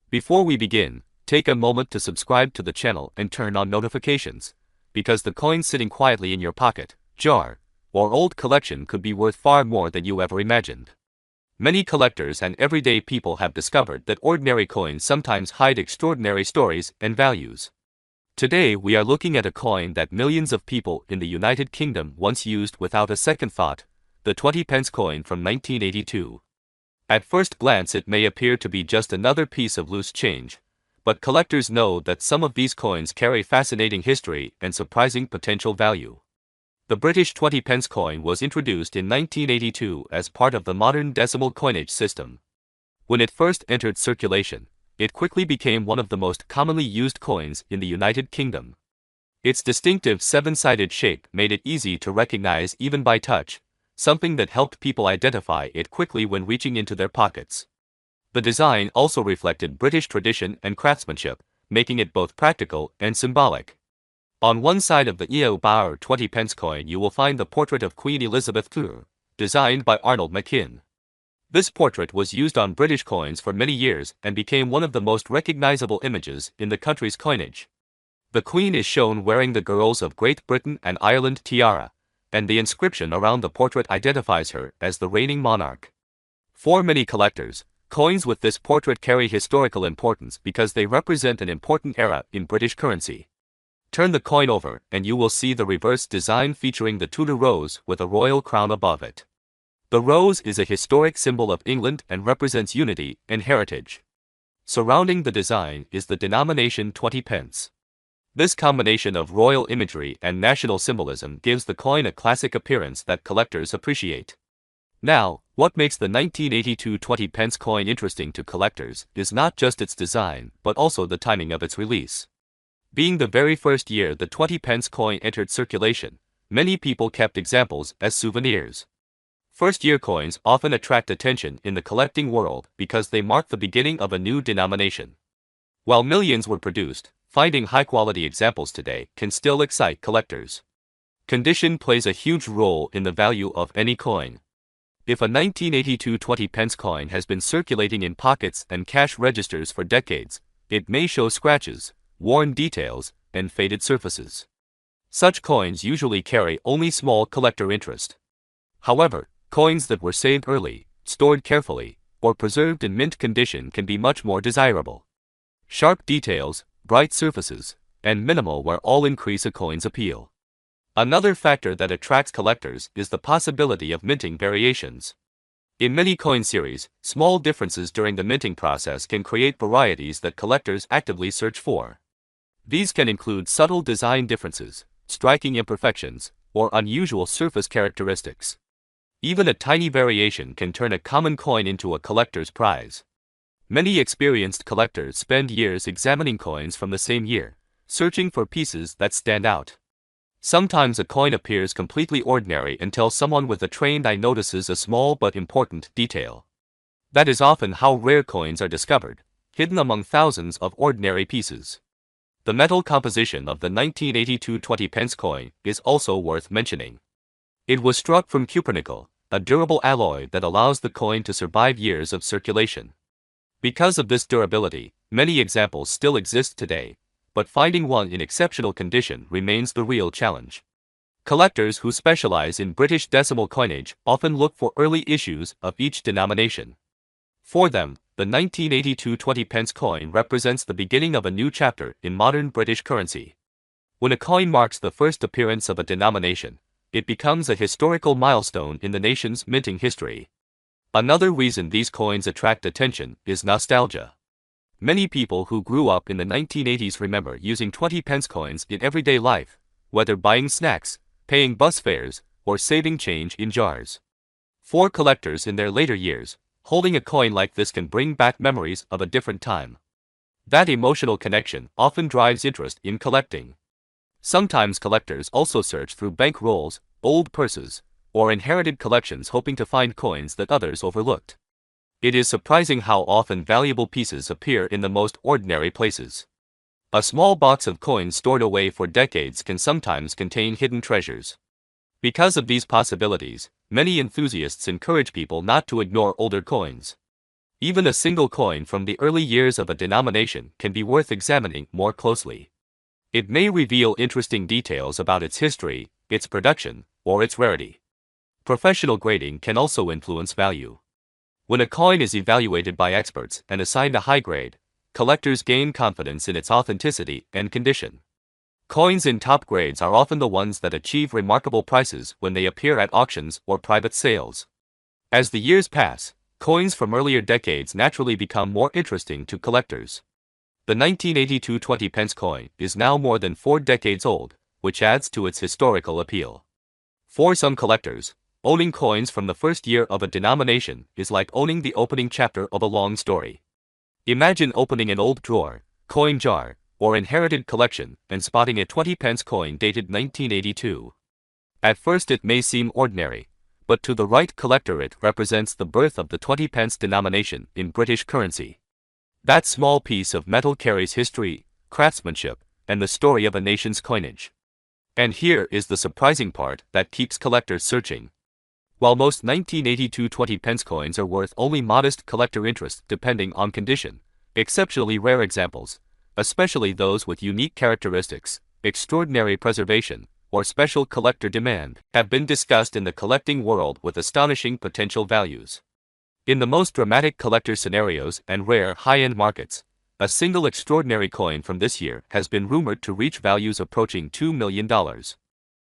Before we begin, take a moment to subscribe to the channel and turn on notifications, because the coin sitting quietly in your pocket, jar, or old collection could be worth far more than you ever imagined. Many collectors and everyday people have discovered that ordinary coins sometimes hide extraordinary stories and values. Today we are looking at a coin that millions of people in the United Kingdom once used without a second thought, the 20p coin from 1982. At first glance it may appear to be just another piece of loose change, but collectors know that some of these coins carry fascinating history and surprising potential value. The British 20p coin was introduced in 1982 as part of the modern decimal coinage system. When it first entered circulation, it quickly became one of the most commonly used coins in the United Kingdom. Its distinctive seven-sided shape made it easy to recognize even by touch, something that helped people identify it quickly when reaching into their pockets. The design also reflected British tradition and craftsmanship, making it both practical and symbolic. On one side of the obverse 20p coin you will find the portrait of Queen Elizabeth II, designed by Arnold McKim. This portrait was used on British coins for many years and became one of the most recognizable images in the country's coinage. The Queen is shown wearing the Girls of Great Britain and Ireland tiara, and the inscription around the portrait identifies her as the reigning monarch. For many collectors, coins with this portrait carry historical importance because they represent an important era in British currency. Turn the coin over and you will see the reverse design featuring the Tudor rose with a royal crown above it. The rose is a historic symbol of England and represents unity and heritage. Surrounding the design is the denomination 20p. This combination of royal imagery and national symbolism gives the coin a classic appearance that collectors appreciate. Now, what makes the 1982 20p coin interesting to collectors is not just its design but also the timing of its release. Being the very first year the 20p coin entered circulation, many people kept examples as souvenirs. First-year coins often attract attention in the collecting world because they mark the beginning of a new denomination. While millions were produced, finding high-quality examples today can still excite collectors. Condition plays a huge role in the value of any coin. If a 1982 20p coin has been circulating in pockets and cash registers for decades, it may show scratches, worn details, and faded surfaces. Such coins usually carry only small collector interest. However, coins that were saved early, stored carefully, or preserved in mint condition can be much more desirable. Sharp details, bright surfaces, and minimal wear all increase a coin's appeal. Another factor that attracts collectors is the possibility of minting variations. In many coin series, small differences during the minting process can create varieties that collectors actively search for. These can include subtle design differences, striking imperfections, or unusual surface characteristics. Even a tiny variation can turn a common coin into a collector's prize. Many experienced collectors spend years examining coins from the same year, searching for pieces that stand out. Sometimes a coin appears completely ordinary until someone with a trained eye notices a small but important detail. That is often how rare coins are discovered, hidden among thousands of ordinary pieces. The metal composition of the 1982 20p coin is also worth mentioning. It was struck from cupronickel, a durable alloy that allows the coin to survive years of circulation. Because of this durability, many examples still exist today, but finding one in exceptional condition remains the real challenge. Collectors who specialize in British decimal coinage often look for early issues of each denomination. For them, the 1982 20p coin represents the beginning of a new chapter in modern British currency. When a coin marks the first appearance of a denomination, it becomes a historical milestone in the nation's minting history. Another reason these coins attract attention is nostalgia. Many people who grew up in the 1980s remember using 20p coins in everyday life, whether buying snacks, paying bus fares, or saving change in jars. For collectors in their later years, holding a coin like this can bring back memories of a different time. That emotional connection often drives interest in collecting. Sometimes collectors also search through bank rolls, old purses, or inherited collections hoping to find coins that others overlooked. It is surprising how often valuable pieces appear in the most ordinary places. A small box of coins stored away for decades can sometimes contain hidden treasures. Because of these possibilities, many enthusiasts encourage people not to ignore older coins. Even a single coin from the early years of a denomination can be worth examining more closely. It may reveal interesting details about its history, its production, or its rarity. Professional grading can also influence value. When a coin is evaluated by experts and assigned a high grade, collectors gain confidence in its authenticity and condition. Coins in top grades are often the ones that achieve remarkable prices when they appear at auctions or private sales. As the years pass, coins from earlier decades naturally become more interesting to collectors. The 1982 20 pence coin is now more than 4 decades old, which adds to its historical appeal. For some collectors, owning coins from the first year of a denomination is like owning the opening chapter of a long story. Imagine opening an old drawer, coin jar, or inherited collection and spotting a 20 pence coin dated 1982. At first it may seem ordinary, but to the right collector it represents the birth of the 20 pence denomination in British currency. That small piece of metal carries history, craftsmanship, and the story of a nation's coinage. And here is the surprising part that keeps collectors searching. While most 1982 20 pence coins are worth only modest collector interest depending on condition, exceptionally rare examples, especially those with unique characteristics, extraordinary preservation, or special collector demand, have been discussed in the collecting world with astonishing potential values. In the most dramatic collector scenarios and rare high-end markets, a single extraordinary coin from this year has been rumored to reach values approaching $2 million.